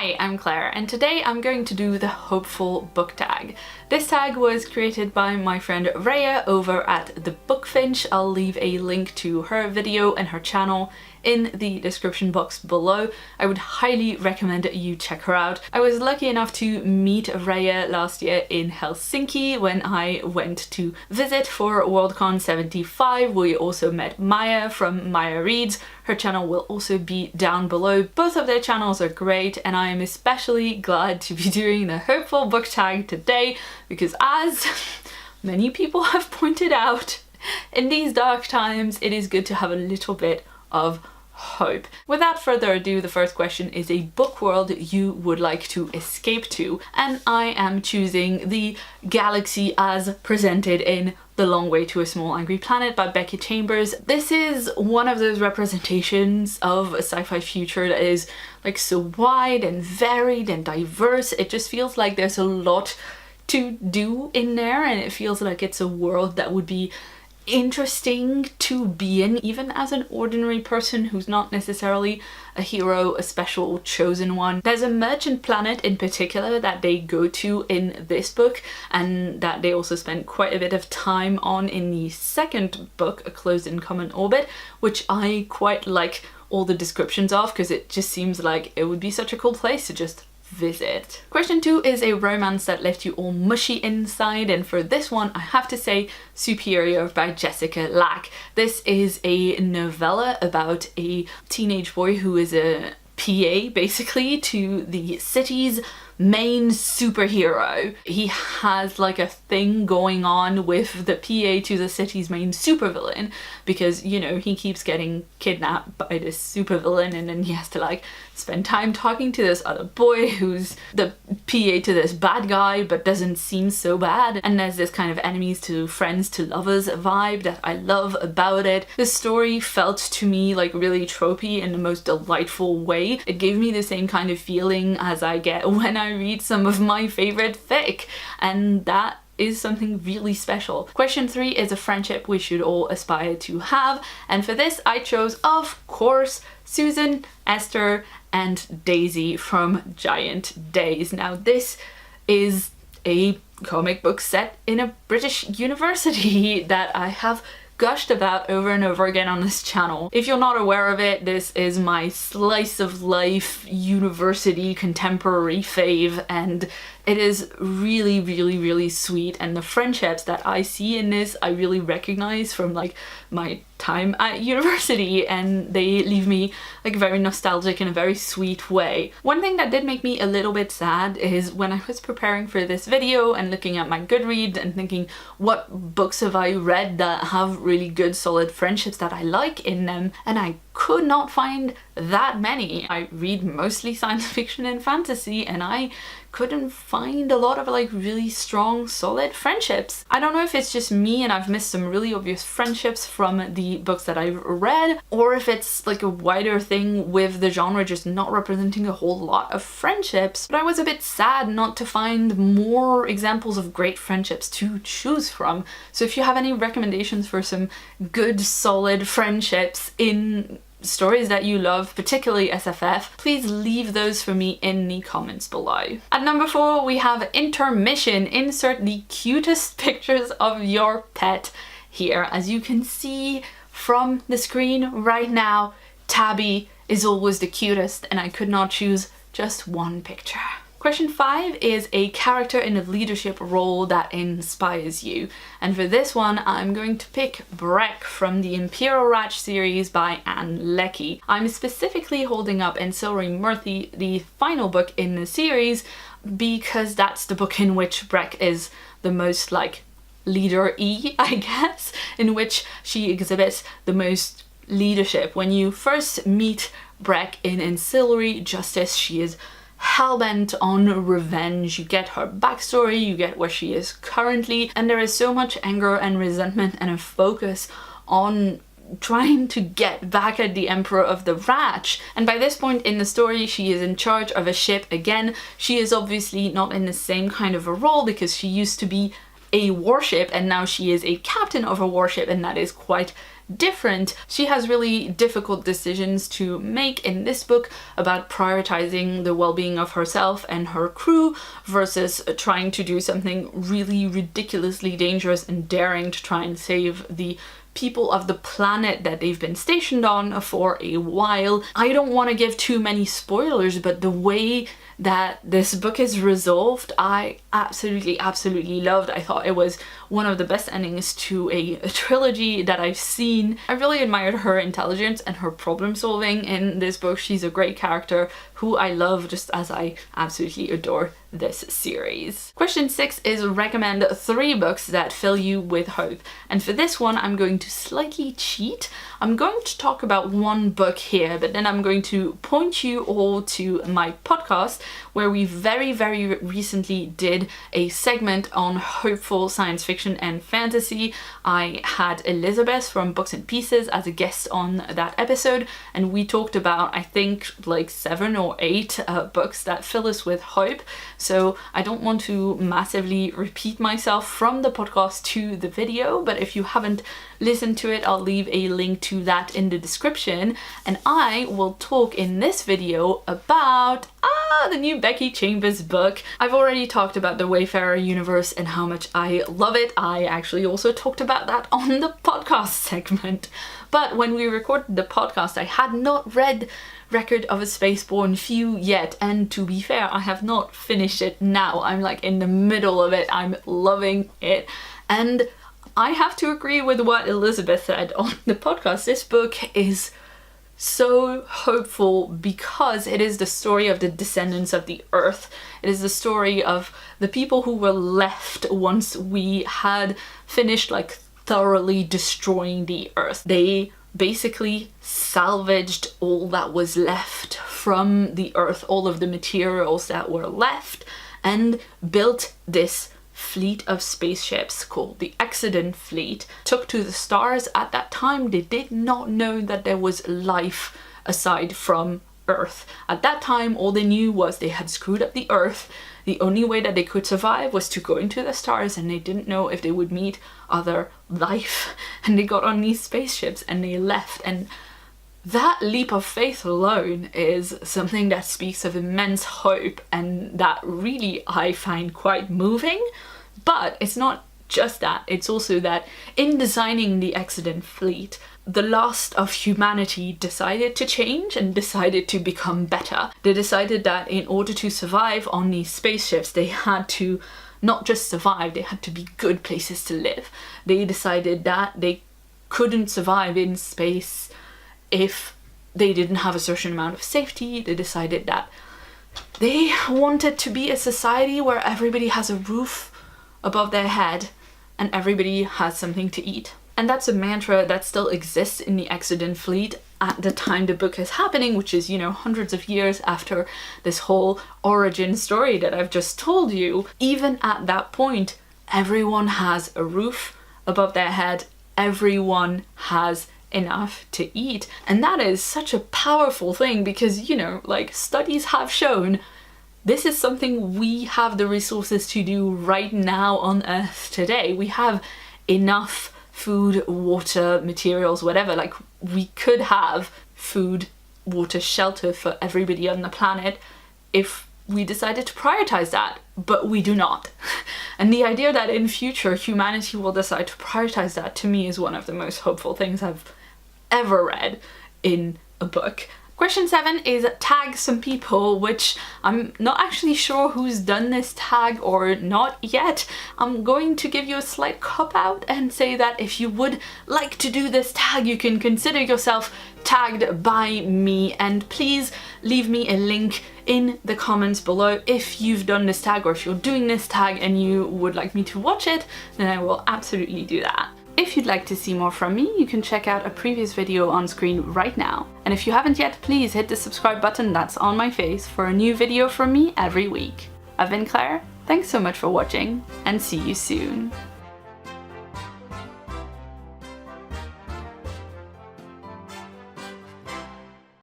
Hi, I'm Claire, and today I'm going to do the hopeful book tag. This tag was created by my friend Rhea over at The Bookfinch. I'll leave a link to her video and her channel in the description box below. I would highly recommend you check her out. I was lucky enough to meet Rhea last year in Helsinki when I went to visit for worldcon 75. We also met Maya from Maya Reads. Her channel will also be down below. Both of their channels are great, and I am especially glad to be doing the hopeful book tag today because, as many people have pointed out, in these dark times it is good to have a little bit of hope. Without further ado, the first question is a book world you would like to escape to, and I am choosing the galaxy as presented in The Long Way to a Small Angry Planet by Becky Chambers. This is one of those representations of a sci-fi future that is like so wide and varied and diverse. It just feels like there's a lot to do in there, and it feels like it's a world that would be interesting to be in, even as an ordinary person who's not necessarily a hero, a special chosen one. There's a merchant planet in particular that they go to in this book, and that they also spend quite a bit of time on in the second book, A Closed and Common Orbit, which I quite like all the descriptions of because it just seems like it would be such a cool place to just visit. Question 2 is a romance that left you all mushy inside, and for this one I have to say Superior by Jessica Lack. This is a novella about a teenage boy who is a PA basically to the city's main superhero. He has like a thing going on with the PA to the city's main supervillain because, you know, he keeps getting kidnapped by this supervillain, and then he has to like spend time talking to this other boy who's the PA to this bad guy but doesn't seem so bad, and there's this kind of enemies to friends to lovers vibe that I love about it. The story felt to me like really tropey in the most delightful way. It gave me the same kind of feeling as I get when I read some of my favorite fic, and that is something really special. Question 3 is a friendship we should all aspire to have, and for this I chose, of course, Susan, Esther, and Daisy from Giant Days. Now this is a comic book set in a British university that I have gushed about over and over again on this channel. If you're not aware of it, this is my slice of life university contemporary fave, and it is really, really, really sweet, and the friendships that I see in this I really recognize from like my time at university, and they leave me like very nostalgic in a very sweet way. One thing that did make me a little bit sad is when I was preparing for this video and looking at my Goodreads and thinking, what books have I read that have really good solid friendships that I like in them, and I could not find that many. I read mostly science fiction and fantasy, and I couldn't find a lot of like really strong solid friendships. I don't know if it's just me and I've missed some really obvious friendships from the books that I've read, or if it's like a wider thing with the genre just not representing a whole lot of friendships, but I was a bit sad not to find more examples of great friendships to choose from. So if you have any recommendations for some good solid friendships in stories that you love, particularly SFF, please leave those for me in the comments below. At number 4 we have Intermission. Insert the cutest pictures of your pet here. As you can see from the screen right now, Tabby is always the cutest, and I could not choose just one picture. Question 5 is a character in a leadership role that inspires you, and for this one I'm going to pick Breck from the Imperial Ratch series by Anne Leckie. I'm specifically holding up Ancillary Murthy, the final book in the series, because that's the book in which Breck is the most like leader-y, I guess, in which she exhibits the most leadership. When you first meet Breck in Ancillary Justice, she is hellbent on revenge. You get her backstory, you get where she is currently, and there is so much anger and resentment and a focus on trying to get back at the Emperor of the Ratch. And by this point in the story she is in charge of a ship again. She is obviously not in the same kind of a role because she used to be a warship and now she is a captain of a warship, and that is quite different. She has really difficult decisions to make in this book about prioritizing the well-being of herself and her crew versus trying to do something really ridiculously dangerous and daring to try and save the people of the planet that they've been stationed on for a while. I don't want to give too many spoilers, but the way that this book is resolved, I absolutely loved. I thought it was one of the best endings to a trilogy that I've seen. I really admired her intelligence and her problem solving in this book. She's a great character who I love, just as I absolutely adore this series. Question 6 is recommend 3 books that fill you with hope. And for this one, I'm going to slightly cheat. I'm going to talk about one book here, but then I'm going to point you all to my podcast where we very recently did a segment on hopeful science fiction and fantasy. I had Elizabeth from Books and Pieces as a guest on that episode, and we talked about, I think, like 7 or 8 books that fill us with hope. So I don't want to massively repeat myself from the podcast to the video, but if you haven't listened to it, I'll leave a link to that in the description, and I will talk in this video about the new Becky Chambers book. I've already talked about the Wayfarer universe and how much I love it. I actually also talked about that on the podcast segment. But when we recorded the podcast, I had not read Record of a Spaceborne Few yet, and to be fair, I have not finished it now. I'm like in the middle of it. I'm loving it, and I have to agree with what Elizabeth said on the podcast. This book is so hopeful because it is the story of the descendants of the earth. It is the story of the people who were left once we had finished like thoroughly destroying the earth. They basically salvaged all that was left from the earth, all of the materials that were left, and built this fleet of spaceships called the Accident Fleet. Took to the stars. At that time, they did not know that there was life aside from Earth. At that time, all they knew was they had screwed up the Earth. The only way that they could survive was to go into the stars, and they didn't know if they would meet other life. And they got on these spaceships and they left, and that leap of faith alone is something that speaks of immense hope, and that really I find quite moving. But it's not just that, it's also that in designing the Accident Fleet, the last of humanity decided to change and decided to become better. They decided that in order to survive on these spaceships, they had to not just survive, they had to be good places to live. They decided that they couldn't survive in space if they didn't have a certain amount of safety. They decided that they wanted to be a society where everybody has a roof above their head and everybody has something to eat. And that's a mantra that still exists in the Accident Fleet at the time the book is happening, which is, you know, hundreds of years after this whole origin story that I've just told you. Even at that point, everyone has a roof above their head, everyone has enough to eat. And that is such a powerful thing because, you know, like studies have shown this is something we have the resources to do right now on Earth today. We have enough food, water, materials, whatever. Like we could have food, water, shelter for everybody on the planet if we decided to prioritize that, but we do not. And the idea that in future humanity will decide to prioritize that, to me, is one of the most hopeful things I've ever read in a book. Question 7 is tag some people, which I'm not actually sure who's done this tag or not yet. I'm going to give you a slight cop-out and say that if you would like to do this tag, you can consider yourself tagged by me, and please leave me a link in the comments below if you've done this tag, or if you're doing this tag and you would like me to watch it, then I will absolutely do that. If you'd like to see more from me, you can check out a previous video on screen right now. And if you haven't yet, please hit the subscribe button that's on my face for a new video from me every week. I've been Claire, thanks so much for watching, and see you soon.